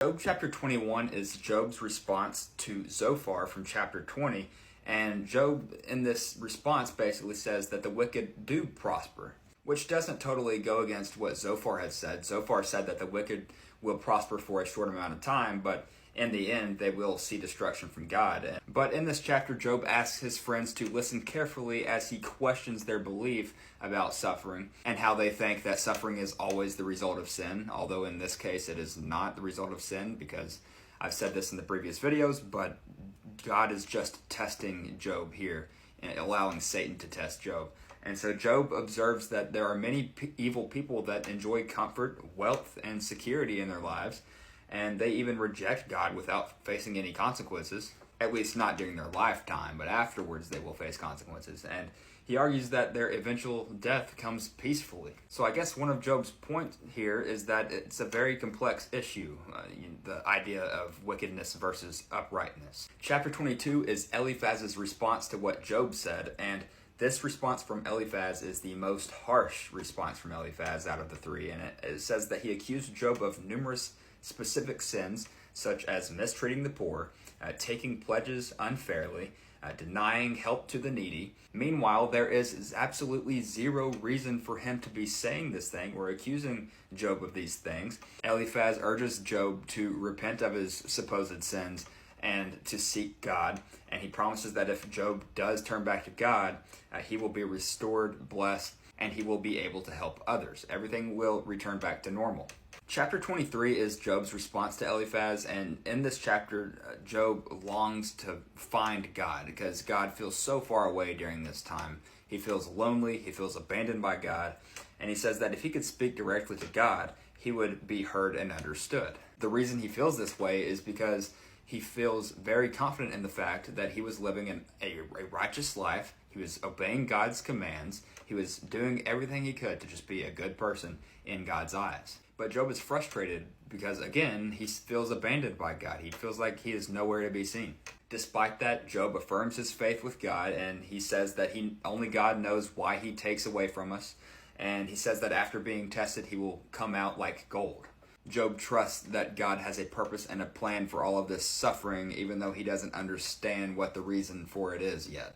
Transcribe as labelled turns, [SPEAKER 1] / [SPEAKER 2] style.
[SPEAKER 1] Job chapter 21 is Job's response to Zophar from chapter 20, and Job in this response basically says that the wicked do prosper, which doesn't totally go against what Zophar had said. Zophar said that the wicked will prosper for a short amount of time, but in the end they will see destruction from God. But in this chapter, Job asks his friends to listen carefully as he questions their belief about suffering and how they think that suffering is always the result of sin, although in this case it is not the result of sin, because I've said this in the previous videos, but God is just testing Job here and allowing Satan to test Job. And so Job observes that there are many evil people that enjoy comfort, wealth, and security in their lives, and they even reject God without facing any consequences, at least not during their lifetime, but afterwards they will face consequences. And he argues that their eventual death comes peacefully. So I guess one of Job's points here is that it's a very complex issue, the idea of wickedness versus uprightness. Chapter 22 is Eliphaz's response to what Job said, and this response from Eliphaz is the most harsh response from Eliphaz out of the three, and it says that he accused Job of numerous specific sins, such as mistreating the poor, taking pledges unfairly, denying help to the needy. Meanwhile, there is absolutely zero reason for him to be saying this thing or accusing Job of these things. Eliphaz urges Job to repent of his supposed sins and to seek God, and he promises that if Job does turn back to God, he will be restored, blessed, and he will be able to help others. Everything will return back to normal. Chapter 23 is Job's response to Eliphaz, and in this chapter, Job longs to find God because God feels so far away during this time. He feels lonely, he feels abandoned by God, and he says that if he could speak directly to God, he would be heard and understood. The reason he feels this way is because he feels very confident in the fact that he was living a righteous life, he was obeying God's commands, he was doing everything he could to just be a good person in God's eyes. But Job is frustrated because, again, he feels abandoned by God. He feels like he is nowhere to be seen. Despite that, Job affirms his faith with God, and he says that only God knows why he takes away from us. And he says that after being tested, he will come out like gold. Job trusts that God has a purpose and a plan for all of this suffering, even though he doesn't understand what the reason for it is yet.